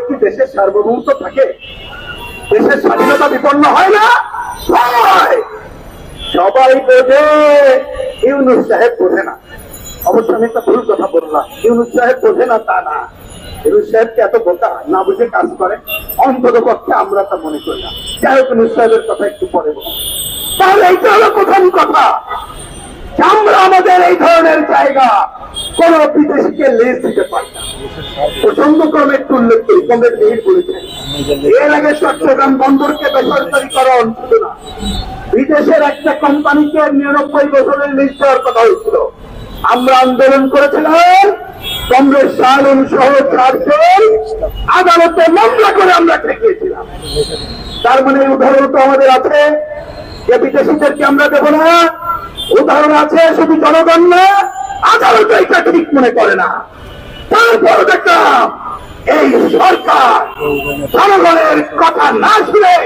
কি দেশের সার্বভৌমত্ব থাকে? দেশের স্বাধীনতা বিপন্ন হয় না? হয়। সবাই বোঝে, ইউনূস সাহেব বোঝে না। অবশ্য আমি একটা ভুল কথা বললাম, ইউনূস সাহেব বোঝে না তা না। ইউনূস সাহেবকে এত বোকা না বুঝে কাজ করে, অন্তত পক্ষে আমরা তা মনে করি না। যাই হোক, ইউনূস সাহেবের কথা একটু পরে বলবো। তাহলে এইটা হলো প্রথম কথা, আমরা আমাদের এই ধরনের জায়গা কোন বিদেশিকে লিজ দিতে পারি না। প্রসঙ্গক্রমে একটু উল্লেখ করি, কংগ্রেস মিহির বলেছেন এর আগে চট্টগ্রাম বন্দরকে বেসরকারীকরণ ছিল না, বিদেশের একটা কোম্পানিকে 99 বছরের লিজ দেওয়ার কথা হয়েছিল। আমরা আন্দোলন করেছিলাম, কংগ্রেস শাহরুম সহ 4 জন আদালতে মামলা করে আমরা ঠেকিয়েছিলাম। তার মানে উদাহরণ তো আমাদের আছে যে বিদেশিদেরকে আমরা দেব না, উদাহরণ আছে শুধু জনগণ না, আদালত এটা ঠিক মনে করে না। তারপর দেখলাম এই সরকার জনগণের কথা না শুনে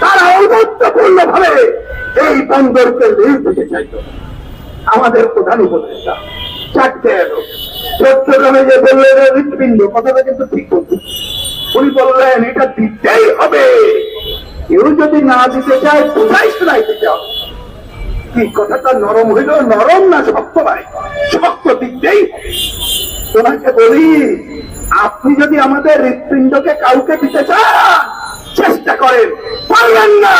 তারা ঔদ্ধত্যপূর্ণ ভাবে এই বন্দরকে লিজ দিতে চাইত। আমাদের প্রধান উপদেষ্টা 4টে এলো, চট্টগ্রামে যে বললেন হৃৎপিণ্ড, কথাটা কিন্তু ঠিক বলছে। উনি বললেন এটা দিতেই হবে, কেউ যদি না দিতে চায় কোথায় শোনাই দিতে হবে। কি কথাটা নরম হইল? নরম না শক্ত ভাই? শক্ত দিতেই হবে। তোমাকে বলি, আপনি যদি আমাদের হৃৎপিণ্ডকে কাউকে দিতে চান, চেষ্টা করেন, পারবেন না,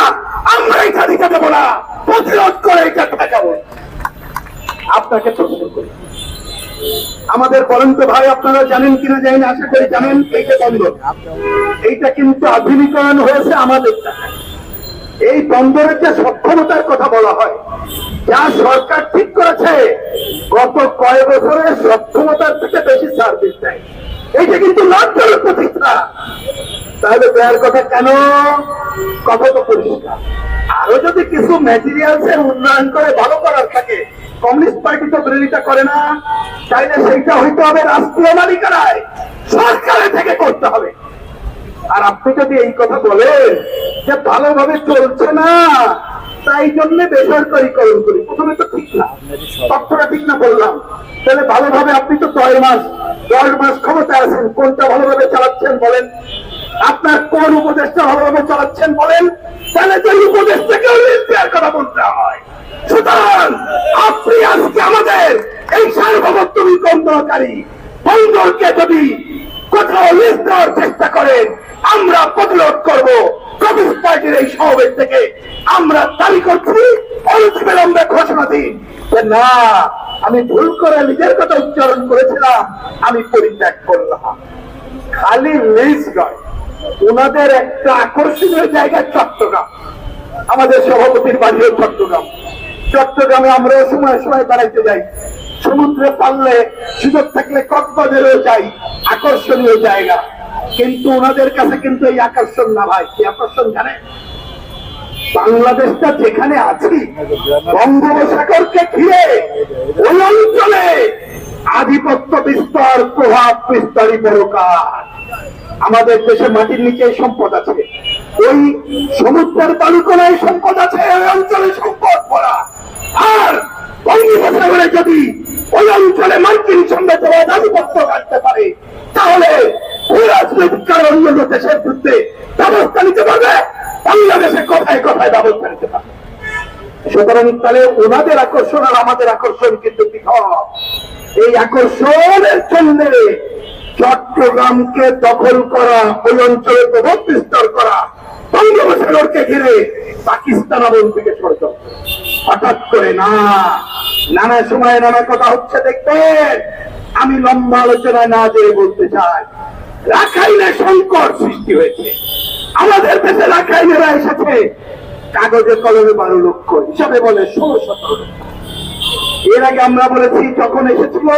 আমরা এটা দিতে দেবো না, প্রতিরোধ করে এটা ঠেকাবো। আপনাকে প্রশ্ন করি, আমাদের বলেন তো ভাই, আপনারা জানেন কিনা জানি না, আশা করি জানেন, এইটা বন্দর, এইটা কিন্তু আধুনিকায়ন হয়েছে আমাদের টাকায়। এই বন্দরের যে সক্ষমতার কথা বলা হয়, যা সরকার ঠিক করেছে, গত কয়েক বছরে সক্ষমতার থেকে বেশি সার্ভিস দেয়। এইটা কিন্তু লজ্জার প্রতিষ্ঠা। তাহলে দেওয়ার কথা কেন? কথা তো পরিষ্কার। আরো যদি কিছু ম্যাটেরিয়ালস এর উন্নয়ন করে ভালো করার থাকে, কমিউনিস্ট পার্টি তো বিরোধিতা করে না, তাইলে সেইটা হইতে হবে রাষ্ট্রীয় মালিকানায়, সরকারের থেকে করতে হবে। আর আপনি যদি এই কথা বলেন যে ভালোভাবে চলছে না, তাই জন্য বেসরকারীকরণ করি, প্রথমে তো ঠিক না, তথ্যটা ঠিক না বললাম। তাহলে ভালোভাবে আপনি তো 10 মাস ক্ষমতায় আছেন, কোনটা ভালোভাবে চালাচ্ছেন বলেন? আপনার কোন উপদেশটা ভালোভাবে চালাচ্ছেন বলেন? তাহলে যে উপদেশটাকেও লিজ দেওয়ার কথা বলতে হয়। সুতরাং আপনি আজকে আমাদের এই সার্বভৌমত্ব বিকম্পনকারী বন্দরকে যদি কোথাও লিজ দেওয়ার চেষ্টা করেন, আমরা প্রতিরোধ করব। কমিউনিস্ট পার্টির এই সমাবেশ থেকে আমরা দাবি করছি, অনতিবিলম্বে ঘোষণা দিন যে না, আমি ভুল করে নিজের কথা উচ্চারণ করেছিলাম, আমি পরিত্যাগ করলাম। খালি লিজ নয়, ওনাদের একটা আকর্ষণীয় জায়গা চট্টগ্রাম, আমাদের সভাপতির বাড়িও চট্টগ্রাম। চট্টগ্রামে আমরাও সময় সময় বেড়াইতে যাই, সমুদ্রে পারলে সুযোগ থাকলে কক্সবাজারেও যাই, আকর্ষণীয় জায়গা। কিন্তু ওনাদের কাছে কিন্তু এই আকর্ষণ না ভাই। কি আকর্ষণ জানে? বাংলাদেশটা যেখানে আছি, বঙ্গোপসাগরকে ঘিরে ওই অঞ্চলে আধিপত্য বিস্তার, প্রভাব বিস্তারই বড় কাজ। আমাদের দেশে মাটির নিচে সম্পদ আছে, ওই সমুদ্রের বালুকণায় সম্পদ আছে, ওই অঞ্চলে সম্পদ ভরা। আর বঙ্গোপসাগরে যদি ওই অঞ্চলে মার্কিন সাম্রাজ্যবাদ আধিপত্য কাটতে পারে, তাহলে ওই রাজনৈতিক কারণ অন্য দেশের বিরুদ্ধে ব্যবস্থা নিতে পারবে, বাংলাদেশে কথায় কথায় ব্যবস্থা নিতে পারবে। সুতরাং তাহলে ওনাদের আকর্ষণ আর আমাদের আকর্ষণ কিন্তু পৃথক। এই আকর্ষণের জন্য চট্টগ্রামকে দখল করা, ওই অঞ্চলে প্রভাব বিস্তার করা, বঙ্গোপসাগরকে ঘিরে পাকিস্তান আমল থেকে ষড়যন্ত্র। হঠাৎ করে না, নানা সময়ে নানা কথা হচ্ছে দেখবেন। আমি লম্বা আলোচনায় না দিয়ে বলতে চাই, রাখাইনে সংকট সৃষ্টি হয়েছে। আমাদের দেশে রাখাইনেরা এসেছে কাগজে কলমে 12 লক্ষ, হিসাবে বলে 16-17 লক্ষ। এর আগে আমরা বলেছি যখন এসেছিল,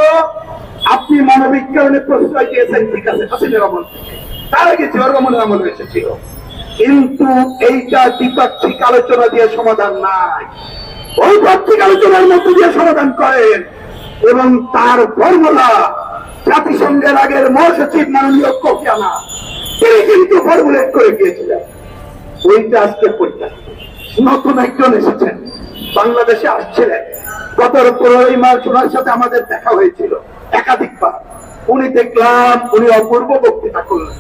আপনি মানবিক কারণে প্রশ্রয় দিয়েছেন, ঠিক আছে, হাসিনের আমল থেকে, তার আগে জিয়াউর রহমানের আমল এসেছিল। কিন্তু এইটা দ্বিপাক্ষিক আলোচনা দিয়ে সমাধান নাই, ওই পাক্ষিক আলোচনার মধ্যে দিয়ে সমাধান করেন। এবং তার ফর্মুলা জাতিসংঘের আগের মহাসচিব মাননীয় কোফি আনান, তিনি কিন্তু ফর্মুলেট করে গিয়েছিলেন। ওইটা আজকে পরীক্ষা। নতুন একজন এসেছেন, বাংলাদেশে আসছিলেন, গত 15 মার্চ ওনার সাথে আমাদের দেখা হয়েছিল একাধিকবার। উনি দেখলাম উনি অপূর্ব বক্তৃতা করলেন,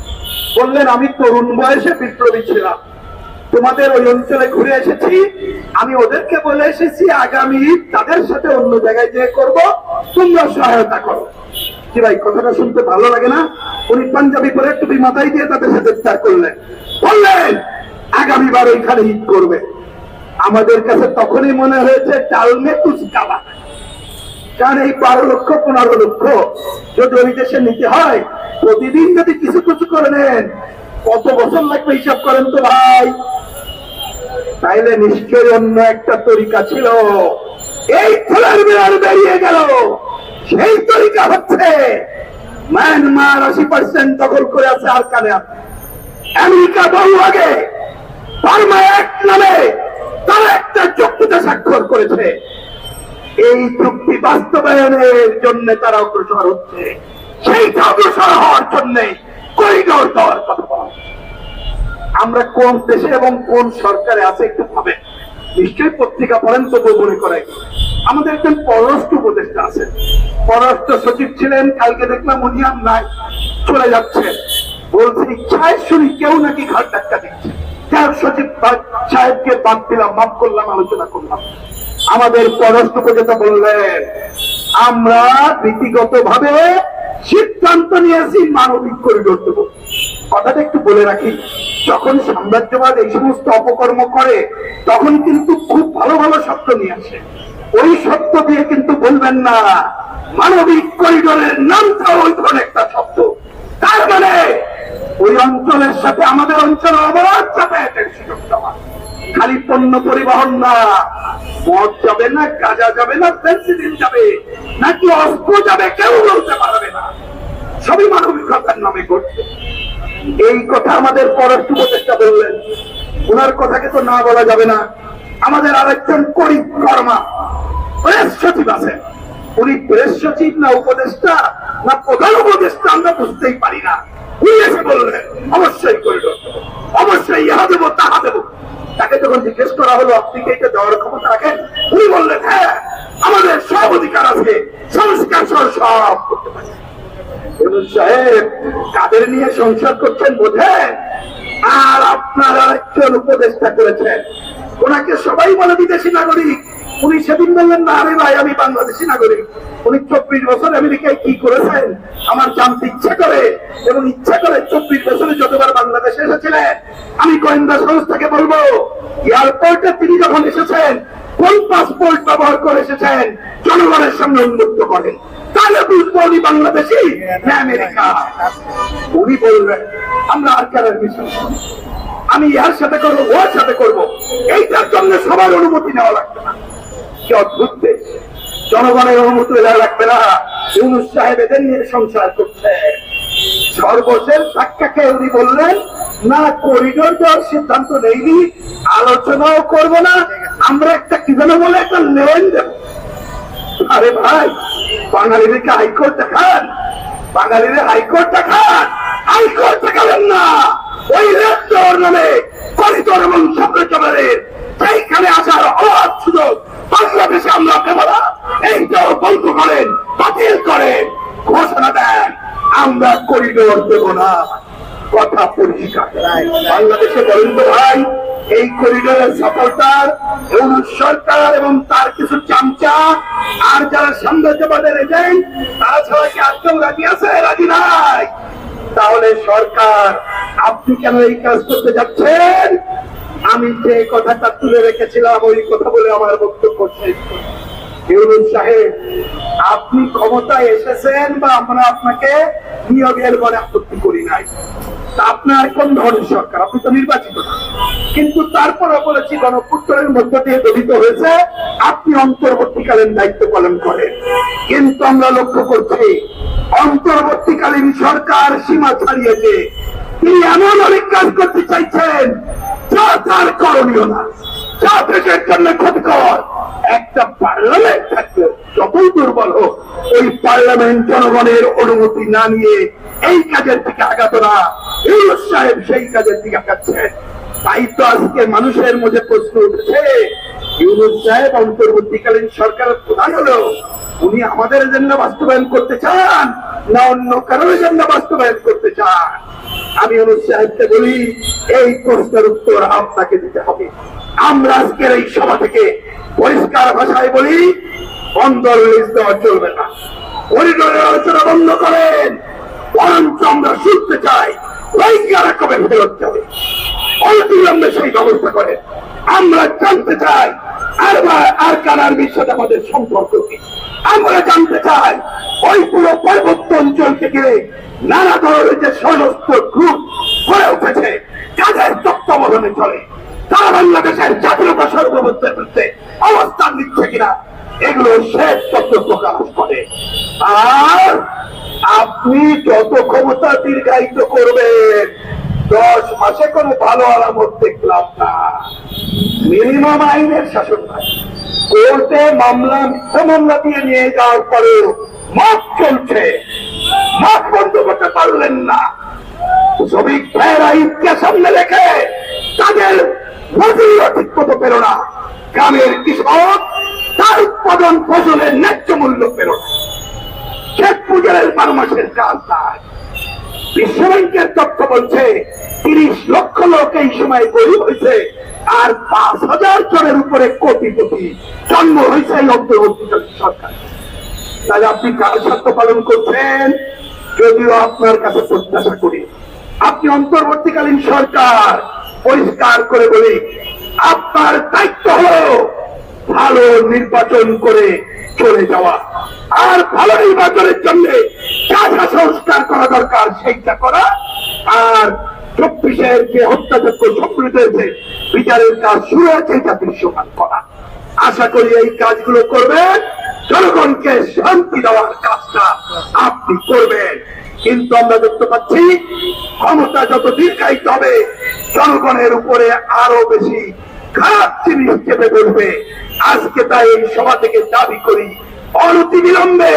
বললেন আমি তরুণ বয়সে বিপ্লবী ছিলাম, তোমাদের ওই অঞ্চলে ঘুরে এসেছি, আমি ওদেরকে বলে এসেছি আগামী ঈদ তাদের সাথে অন্য জায়গায় যেয়ে করব, তোমরা সহায়তা করো। কি ভাই কথাটা শুনতে ভালো লাগে না? উনি পাঞ্জাবি পরে টুপি মাথায় দিয়ে তাদের সাথে ইফতার করলেন, বললেন আগামীবার ওইখানে ঈদ করবে। আমাদের কাছে তখনই মনে হয়েছে ডালমে কুচকাবা, কারণ এই 12 লক্ষ 15 লক্ষ যদি ওই দেশে নিতে হয়, প্রতিদিন যদি কিছু কিছু করে নেন, কত বছর লাগবে হিসাব করেন তো ভাই। তাইলে নিশ্চয়ই অন্য একটা তরিকা ছিল, এই ছেলের মেয়ার বেরিয়ে গেল। সেই তরিকা হচ্ছে মায়ানমার 80% দখল করে আছে আর কানে আছে। আমেরিকা বহু আগে বার্মা অ্যাক্ট নামে তারা একটা চুক্তিতে স্বাক্ষর করেছে, এই চুক্তি বাস্তবায়নের জন্য তারা অগ্রসর হচ্ছে। সেইটা অগ্রসর হওয়ার জন্য করিডোর দেওয়ার কথা বলা। আমরা কোন দেশে এবং কোন সরকারে আছে একটু ভাবেন। নিশ্চয়ই পত্রিকা পড়েন, তবু মনে করে আমাদের একজন পররাষ্ট্র উপদেষ্টা আছেন, পররাষ্ট্র সচিব ছিলেন, কালকে দেখলাম উনি আর নাই, চলে যাচ্ছে। বলছি ইচ্ছায় শুনি কেউ নাকি ঘাট ধাক্কা দিচ্ছে, সচিব সাহেবকে বাদ দিলাম, মাফ করলাম, আলোচনা করলাম। আমাদের পররাষ্ট্র উপদেষ্টা বললেন আমরা নীতিগত ভাবে সিদ্ধান্ত নিয়েছি মানবিক করিডোর দেব। কথাটা একটু বলে রাখি, যখন সাম্রাজ্যবাদ এই সমস্ত অপকর্ম করে তখন কিন্তু খুব ভালো ভালো শব্দ নিয়ে আসে, ওই শব্দ দিয়ে কিন্তু বলবেন না মানবিক করিডোরের নামটাও ওই ধরনের একটা শব্দ। তার মানে ওই অঞ্চলের সাথে আমাদের অঞ্চলে অবরোধ যাতায়াতের সুযোগ দেওয়া। খালি পণ্য পরিবহন না, মদ যাবে না, গাঁজা যাবে না, ফেন্সিডিল যাবে নাকি অস্ত্র যাবে কেউ বলতে পারবে না, সবই মানবিকতার নামে করছে। এই কথা আমাদের পররাষ্ট্র উপদেষ্টা বললেন, ওনার কথাকে তো না বলা যাবে না। আমাদের আরেকজন কর্মা প্রেস সচিব আছেন, উনি প্রেস সচিব না উপদেষ্টা না প্রধান উপদেষ্টা আমরা বুঝতেই পারি না। উনি এসে বললেন অবশ্যই করিডোর, অবশ্যই ইহা দেবো তাহা দেবো। তাকে যখন জিজ্ঞেস করা হলো আপনি কি এটা দেওয়ার ক্ষমতা রাখেন, উনি বললেন হ্যাঁ আমাদের সব অধিকার আছে, সংস্কার সহ সব করতে পারি। সাহেব কাদের নিয়ে সংসার করছেন বোঝেন? আর আপনার আরেকজন উপদেষ্টা করেছেন, ওনাকে সবাই বলে বিদেশি নাগরিক, উনি সেদিন বললেন না আরে ভাই আমি বাংলাদেশি নাগরিক। উনি 24 বছর আমেরিকায় কি করেছেন আমার জানতে ইচ্ছা করে, এবং ইচ্ছা করে 24 বছরে যতবার বাংলাদেশে এসেছিলেন আমি গোয়েন্দা সংস্থাকে বলবো এয়ারপোর্টে তিনি যখন এসেছেন কোন পাসপোর্ট ব্যবহার করে এসেছেন জনগণের সামনে উন্মুক্ত করেন, তাহলে বুঝবো উনি বাংলাদেশি না আমেরিকা। উনি বলবেন আমরা আর কারোর বিষয়, আমি ইয়ার সাথে করবো ওর সাথে করবো, এইটার জন্য সবার অনুমতি নেওয়া লাগবে না। কি অদ্ভুত দেশ, জনগণের অনুমতি দেওয়া লাগবে না। ইউনূস সাহেব এদের নিয়ে সংসার করছে। সর্বশেষ সাক্ষাৎকে উনি বললেন না করিডোর দেওয়ার সিদ্ধান্ত নেইনি, আলোচনাও করবো না, আমরা একটা কি যেন বলে একটা লেন দেব। আরে ভাই বাঙালিদেরকে হাইকোর্ট দেখান, বাঙালিদের হাইকোর্ট দেখান, হাইকোর্ট দেখাবেন না, ওই লেন দেওয়ার নামে করিডোর এবং সাম্রাজ্যবাদের সেইখানে আসার অবাধ সুযোগ বাংলাদেশে আমরা কেবলা এইটাও বন্ধ করেন, বাতিল করেন, ঘোষণা দেন আমরা করিডোর দেব না। কথা পরিষ্কার। বাংলাদেশে বলেন তো ভাই এই করিডোরের সাপোর্টার ইউনূস সরকার এবং তার কিছু চামচা আর যারা সাম্রাজ্যবাদের এজেন্ট তারা ছাড়া কি আর কেউ রাজি আছে? রাজি নাই। তাহলে সরকার আপনি কেন এই কাজ করতে যাচ্ছেন? আমি যে কথাটা তুলে রেখেছিলাম ওই কথা বলে আমার বক্তব্য শেষ করি। ইউনূস সাহেব আপনি ক্ষমতায় এসেছেন বা আমরা আপনাকে নিয়োগের বলে আপত্তি করি নাই, আপনার কোন ধরনের সরকার, আপনি তো নির্বাচিত না, কিন্তু তারপরে বলেছি গণপুত্রের মধ্য দিয়ে গঠিত হয়েছে, আপনি অন্তর্বর্তীকালীন দায়িত্ব পালন করেন। কিন্তু আমরা লক্ষ্য করছি অন্তর্বর্তীকালীন সরকার সীমা ছাড়িয়েছে, তিনি এমন অনেক কাজ করতে চাইছেন যা তার করণীয় না, যা দেশের জন্য ক্ষতিকর। একটা পার্লামেন্ট থাকবে যতই দুর্বল হোক, ওই পার্লামেন্ট জনগণের অনুমতি না নিয়ে এই কাজের দিকে আগাতো না। ইউনূস সাহেব সেই কাজের দিকে আগাচ্ছেন। তাই তো আজকে মানুষের মধ্যে প্রশ্ন উঠেছে ইউনূস সাহেব অন্তর্বর্তীকালীন সরকারের প্রধান হলেও উনি আমাদের এজেন্ডা বাস্তবায়ন করতে চান না অন্য কারোর এজেন্ডা বাস্তবায়ন করতে চান? আমি ইউনূস সাহেবকে বলি, এই প্রশ্নের উত্তর আপনাকে দিতে হবে। আমরা আজকের এই সভা থেকে পরিষ্কার ভাষায় বলি, বন্দর লিজ দেওয়া চলবে না, করিডোরের আলোচনা বন্ধ করেন, বরঞ্চ আমরা শুনতে চাই রোহিঙ্গারা কবে ফেরত যাবে, অবিলম্বে সেই ব্যবস্থা করেন। আমরা জানতে চাই আর কানার সাথে আমাদের সম্পর্ক কি। আমরা জানতে চাই ওই পুরো পার্বত্য অঞ্চল থেকে নানা ধরনের যে সশস্ত্র গ্রুপ গড়ে উঠেছে, যাদের তত্ত্বাবধানে চলে, তারা বাংলাদেশের জাতীয়তা সার্বভৌমত্বের বিরুদ্ধে অবস্থান নিচ্ছে কিনা, এগুলো শেষ তথ্য প্রকাশ করে। আর আপনি যত ক্ষমতা দীর্ঘায়িত করবেন, 10 মাসে কোনো ভালো আলামত দেখলাম না। মিনিমাম আইনের শাসন নাই, কোর্টে মামলা দিয়ে নিয়ে যাওয়ার পরেও মাপ চলছে, মাপ বন্ধ করতে পারলেন না। শ্রমিক ভাইয়েরা ঈদকে সামনে রেখে তাদের মজুরিও ঠিক মতো পেল না, গ্রামের কৃষক তার উৎপাদন ফসলের ন্যায্য মূল্য পেল না, শেখ মুজিবের 12 মাসের কাজ নাই। বিশ্বব্যাংকের তথ্য বলছে 30 লক্ষ লোক এই সময় গরিব হয়েছে, আর 5,000 জনের উপরে কোটিপতি জন্ম হয়েছে এই অন্তর্বর্তীকালীন সরকার। তাহলে আপনি কার স্বার্থ পালন করছেন? যদিও আপনার কাছে প্রত্যাশা করি আপনি অন্তর্বর্তীকালীন সরকার পরিষ্কার করে বলি, আপনার দায়িত্ব হলো ভালো নির্বাচন করে চলে যাওয়া, আর ভালো নির্বাচনের জন্য যা যা সংস্কার করা দরকার সেইটা করা, আর 24-এর যে হত্যাযজ্ঞ সংঘটিত হয়েছে বিচারের কাজ শুরু হয়েছে এটা দৃশ্যমান করা। আশা করি এই কাজগুলো করবেন, জনগণকে শান্তি দেওয়ার কাজটা আপনি করবেন। কিন্তু আমরা দেখতে পাচ্ছি ক্ষমতা যত দীর্ঘায়িত হবে, জনগণের উপরে আরো বেশি খারাপ জিনিস চেপে ধরবে। আজকে তাই এই সভা থেকে দাবি করি, অনতিবিলম্বে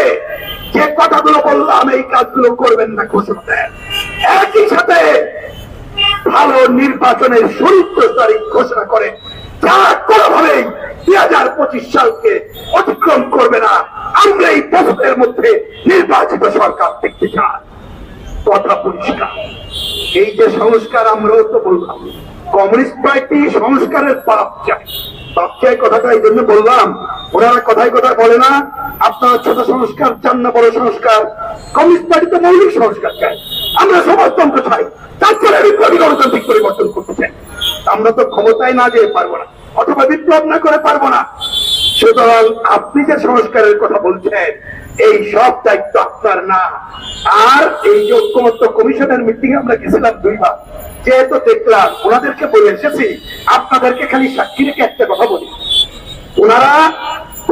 যে কথাগুলো বললাম এই কাজগুলো করবেন না ঘোষণা দেন। একই সাথে ভালো নির্বাচনের 16 তারিখ ঘোষণা করে, যা কোনোভাবেই 2025 সালকে অতিক্রম করবে না। আমরা এই বছরের মধ্যে নির্বাচিত সরকার দেখতে চাই, কথা পরিষ্কার। এই যে সংস্কার, আমরাও তো বললাম কমিউনিস্ট পার্টি সংস্কারের পাপ চাই, পাপ চাই কথাটা এই জন্য বললাম। ওনারা কথায় কথায় বলে না আপনারা ছোট সংস্কার চান না বড় সংস্কার, কমিউনিস্ট পার্টি তো মৌলিক সংস্কার চাই, আমরা সমাজতন্ত্র চাই, তারপরে বিপ্লবী গণতান্ত্রিক পরিবর্তন করতে চাই। আমরা তো ক্ষমতায় না যেতে পারবো না, অথবা বিপ্লব না করে পারবো না। সুতরাং আপনি যে সংস্কারের কথা বলছেন, এই সব দায়িত্ব আপনার না। আর এই যে ঐক্যমত্য কমিশনের মিটিং আমরা গেছিলাম 2 বার, যেহেতু দেখলাম ওনাদেরকে বলে এসেছি, আপনাদেরকে খালি সাক্ষী রেখে একটা কথা বলি, ওনারা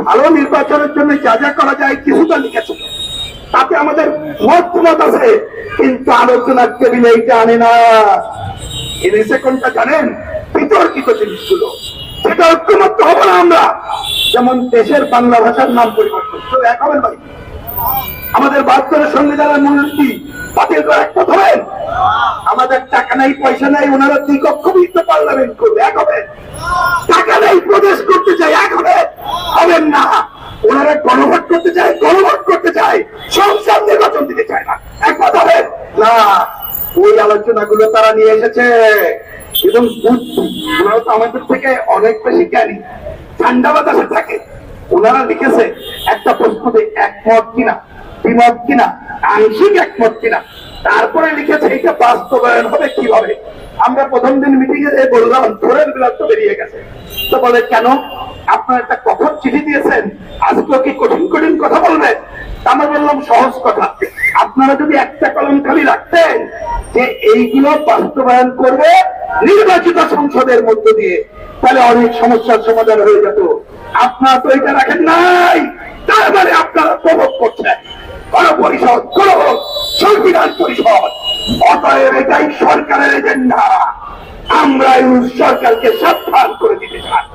ভালো নির্বাচনের জন্য যা যা করা যায় কিছুটা লিখেছিল, তাতে আমাদের মত আছে, কিন্তু আলোচনার টেবিলে এইটা আনে না। এনেছে কোনটা জানেন? বিতর্কিত জিনিসগুলো, সেটা ঐক্যমত্য হবো না আমরা। যেমন দেশের বাংলা ভাষার নাম পরিবর্তন, তো এক হবেন ভাই? আমাদের 72 সংবিধানের মূলনীতি বাতিল করে এক হবেন? আমাদের টাকা নাই পয়সা নাই, ওনারা দ্বিকক্ষবিত্ত পার্লামেন্ট করবে, এক হবেন? টাকা নাই প্রদেশ করতে চাই, এক হবেন না। ওনারা গণভোট করতে চায়, গণভোট করতে চায়, সংসদ নির্বাচন দিতে চায় না, একমত হবেন না। ওই আলোচনাগুলো তারা নিয়ে এসেছে এবং বুদ্ধি, ওনারা তো আমাদের থেকে অনেক বেশি জ্ঞানী, ঠান্ডা বাতাসে থাকে। ওনারা লিখেছে একটা প্রশ্নতে একমত কিনা, দ্বিমত কিনা, আংশিক একমত কিনা, তারপরে লিখেছে এটা বাস্তবায়ন হবে কিভাবে। আমরা প্রথম দিন মিটিং এ বললাম ধরেন বিলাস তো বেরিয়ে গেছে, তো বলে কেন আপনারা একটা কঠোর চিঠি দিয়েছেন, আজকে কি কঠিন কঠিন কথা বলবেন? আমরা বললাম সহজ কথা, আপনারা যদি একটা কলম খালি রাখতেন যে এইগুলো বাস্তবায়ন করবে নির্বাচিত সংসদের মধ্য দিয়ে, তাহলে অনেক সমস্যার সমাধান হয়ে যেত। আপনারা তো এটা রাখেন নাই, তার মানে আপনারা প্রভোগ করছেন গণপরিষদ, সংবিধান পরিষদ। অতএব এটাই সরকারের এজেন্ডা, আমরা ইউনূস সরকারকে সাবধান করে দিতে চাই।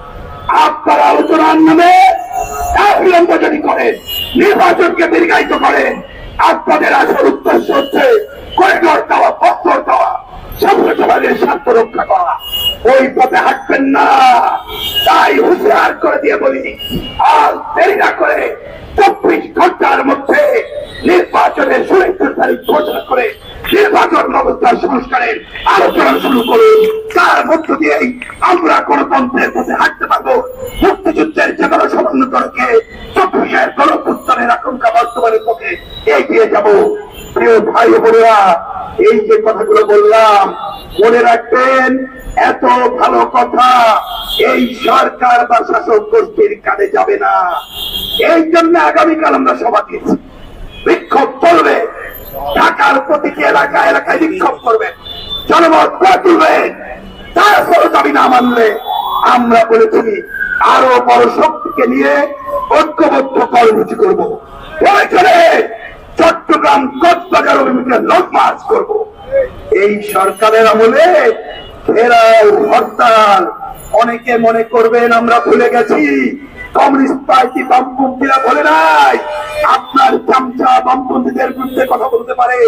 আপনারা আলোচনার নামে বিলম্ব যদি করেন, নির্বাচনকে দীর্ঘায়িত করেন, আপনাদের আসল উদ্দেশ্য হচ্ছে করিডোর দেওয়া, বন্দর দেওয়া, সমাজের স্বার্থ রক্ষা করা। ওই পথে হাঁটবেন না। তাই হুঁশিয়ার করে দিয়ে বলি, আর দেরি না করে 24 ঘন্টার মধ্যে নির্বাচনের সুনির্দিষ্ট তারিখ ঘোষণা করে নির্বাচন ব্যবস্থার সংস্কারের আলোচনা শুরু করুন। তার মধ্য দিয়েই আমরা গণতন্ত্রের পথে হাঁটতে পারবো। মুক্তিযুদ্ধের যে কোনো সমন্বয়কে 24-এর গণপুত্তরের আকাঙ্ক্ষা বাস্তবায়নের পথে এগিয়ে যাব। প্রিয় ভাই বোনেরা, এই যে কথাগুলো বললাম মনে রাখবেন, এত ভালো কথা এই সরকার বা শাসক গোষ্ঠীর কানে যাবে না। এই জন্য আগামীকাল আমরা সভা দিয়েছি, বিক্ষোভ চলবে, ঢাকার প্রতিটি এলাকায় এলাকায় বিক্ষোভ করবেন, জনমত গড়ে তুলবেন। তারপর দাবি না মানলে আমরা বলেছি আরো বড় শক্তিকে নিয়ে ঐক্যবদ্ধ কর্মসূচি করবো। প্রয়োজনে চট্টগ্রাম কক্সবাজার অভিমুখে লং মার্চ করবো। এই সরকারের আমলে ঘেরাও হরতাল, অনেকে মনে করবেন আমরা ভুলে গেছি। কমিউনিস্ট পার্টি বামপন্থীরা বলে নাই আপনার চামচা বামপন্থীদের বিরুদ্ধে কথা বলতে পারে,